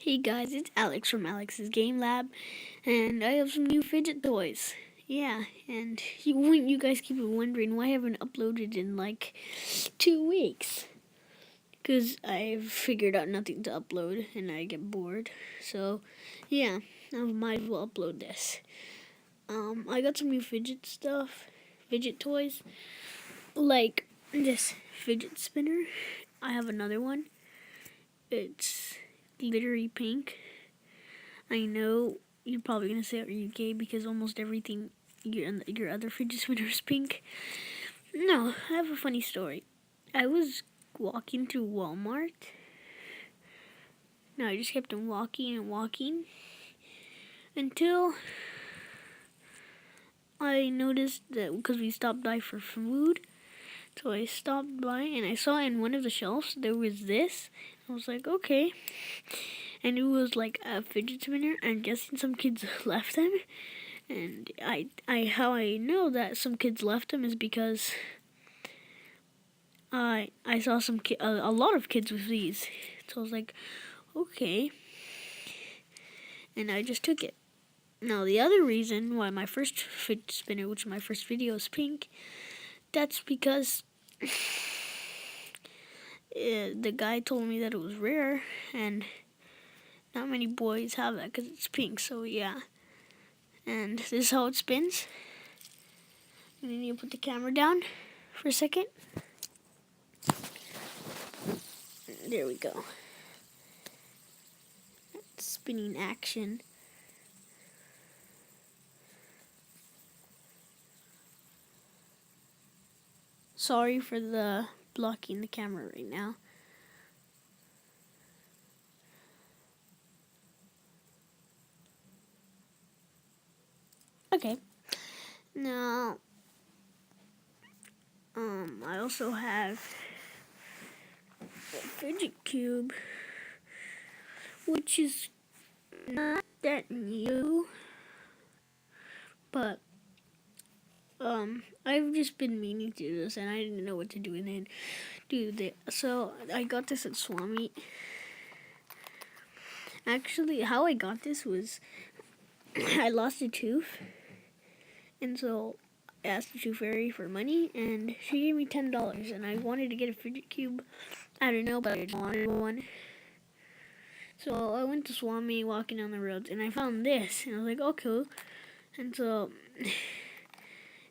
Hey guys, it's Alex from Alex's Game Lab, and I have some new fidget toys. Yeah, and you guys keep wondering why I haven't uploaded in like 2 weeks. Because I've figured out nothing to upload and I get bored. So, yeah, I might as well upload this. I got some new fidget toys, like this fidget spinner. I have another one. It's glittery pink. I know you're probably gonna say, "Are you gay?" Because almost everything your other fidget spinner is pink. No, I have a funny story. I was walking through Walmart. No, I just kept on walking and walking until I noticed that because we stopped by for food. So I stopped by and I saw in one of the shelves there was this. I was like, okay. And it was like a fidget spinner. I'm guessing some kids left them. And how I know that some kids left them is because I saw a lot of kids with these. So I was like, okay. And I just took it. Now the other reason why my first fidget spinner, which my first video, is pink, that's because the guy told me that it was rare and not many boys have that because it's pink. So yeah. And this is how it spins. And then you put the camera down for a second. There we go. Spinning action. Sorry for the blocking the camera right now. Okay. Now, I also have a fidget cube, which is not that new, but I've just been meaning to do this, and I didn't know what to do with it. So I got this at Swami. Actually, how I got this was I lost a tooth, and so I asked the tooth fairy for money, and she gave me $10, and I wanted to get a fidget cube. I don't know, but I just wanted one. So I went to Swami walking down the roads, and I found this, and I was like, oh, cool. And so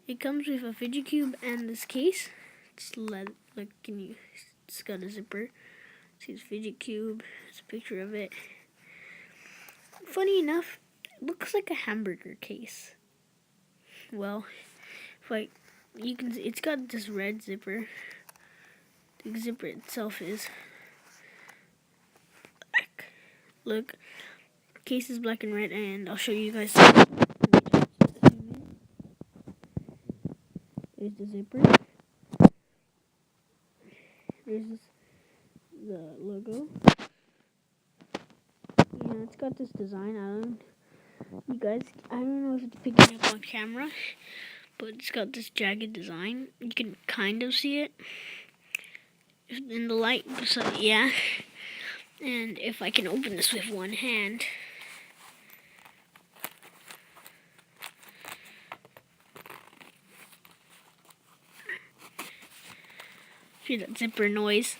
it comes with a fidget cube and this case. It's it's got a zipper. See this fidget cube. There's a picture of it. Funny enough, it looks like a hamburger case. Well, it's got this red zipper. The zipper itself is black. Look, case is black and red, and I'll show you guys. There's the zipper. There's the logo. Yeah, it's got this design. I don't know if it's picking up on camera, but it's got this jagged design. You can kind of see it in the light. So yeah, and if I can open this with one hand. Hear that zipper noise.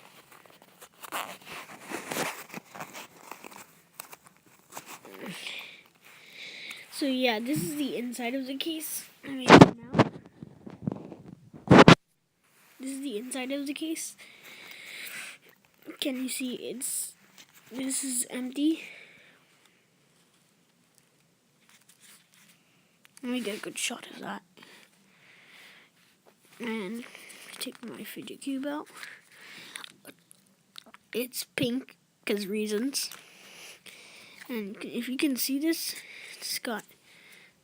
So yeah, this is the inside of the case. I made it now. This is the inside of the case. Can you see this is empty? Let me get a good shot of that. And take my fidget cube out. It's pink because reasons. And if you can see this, it's got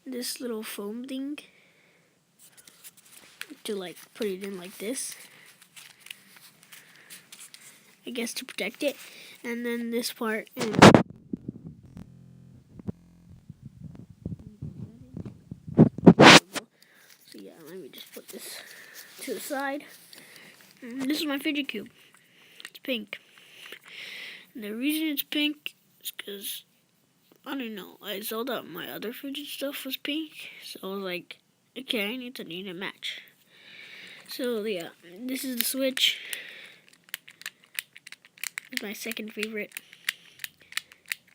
this little foam thing to like put it in like this. I guess to protect it. And then this part and so yeah, let me just put this to the side. And this is my fidget cube. It's pink. And the reason it's pink It's because, I don't know, I saw that my other fidget stuff was pink, so I was like, okay, I need a match. So yeah, this is the Switch. It's my second favorite.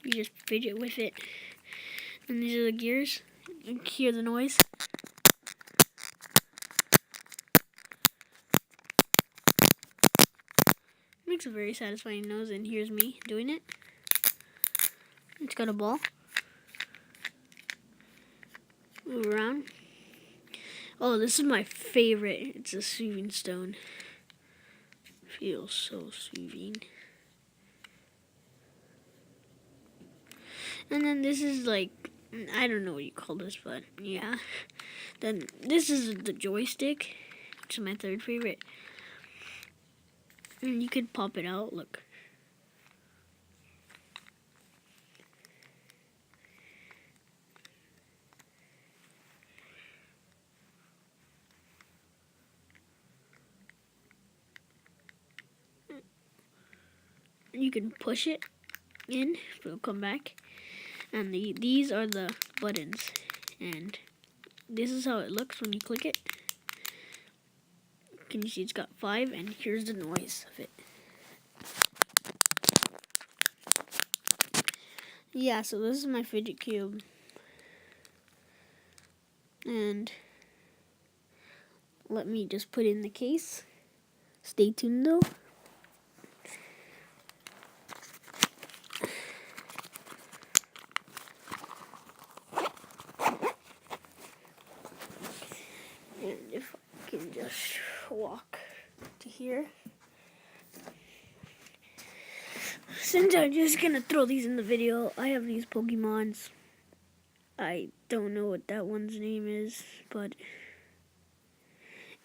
You just fidget with it. And these are the gears. You can hear the noise. Makes a very satisfying noise, and here's me doing it. It's got a ball. Move around. Oh, this is my favorite. It's a soothing stone. Feels so soothing. And then this is like, I don't know what you call this, but yeah. Then this is the joystick, which is my third favorite. And you could pop it out, look. You can push it in, it'll come back. And these are the buttons. And this is how it looks when you click it. Can you see it's got 5, and here's the noise of it. Yeah, so this is my fidget cube. And let me just put it in the case. Stay tuned though. And if I can just walk to here. Since I'm just gonna throw these in the video, I have these Pokemons. I don't know what that one's name is, but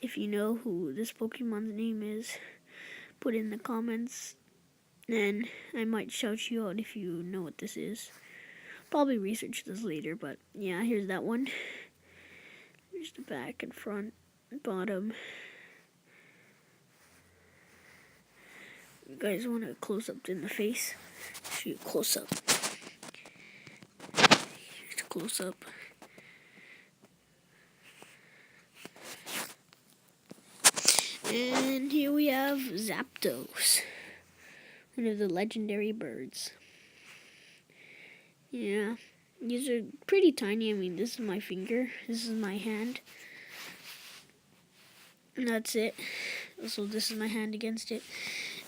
if you know who this Pokemon's name is, put it in the comments, and I might shout you out if you know what this is. Probably research this later, but yeah, here's that one. Here's the back and front and bottom. You guys want a close-up in the face? Show you close-up. Here's a close-up. And here we have Zapdos, one of the legendary birds. Yeah, these are pretty tiny. I mean, this is my finger, this is my hand, and that's it. So this is my hand against it,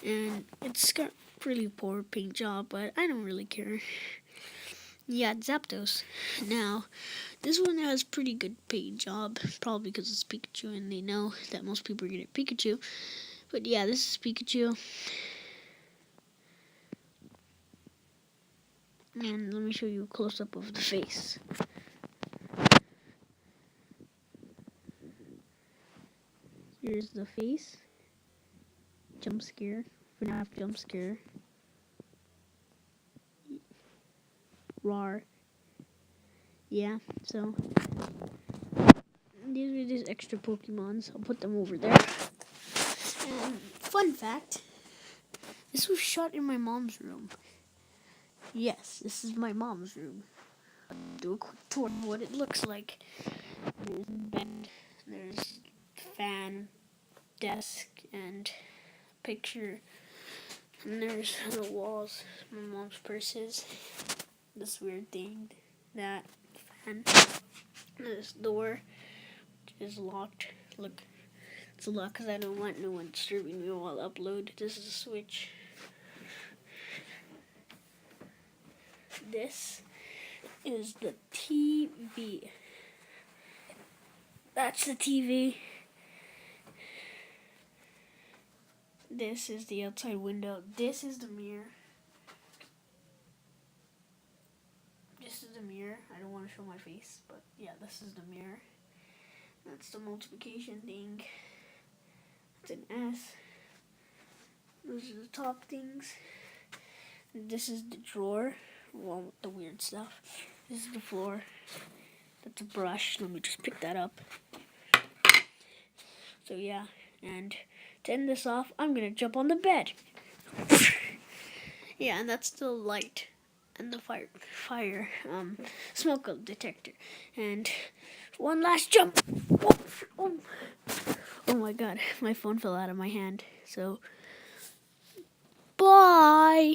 and it's got really poor paint job, but I don't really care. Yeah, Zapdos. Now, this one has pretty good paint job, probably because it's Pikachu, and they know that most people are gonna get Pikachu. But yeah, this is Pikachu. And let me show you a close-up of the face. Here's the face. Jump scare. FNAF jump scare. Rawr. Yeah, so these are just extra Pokemons. I'll put them over there. And fun fact, this was shot in my mom's room. Yes, this is my mom's room. I'll do a quick tour of what it looks like. There's bed, there's fan, desk, and picture. And there's the walls, my mom's purses, this weird thing, that fan, this door, which is locked. Look, it's locked because I don't want no one disturbing me while I upload. This is a switch. This is the TV. That's the TV. This is the outside window. This is the mirror. This is the mirror. I don't want to show my face, but yeah, this is the mirror. That's the multiplication thing. It's an S. Those are the top things. This is the drawer. Well, with the weird stuff. This is the floor. That's a brush. Let me just pick that up. So yeah, and to end this off, I'm gonna jump on the bed. Yeah, and that's the light. and the fire smoke detector, and one last jump. Oh, oh my god, my phone fell out of my hand. So bye.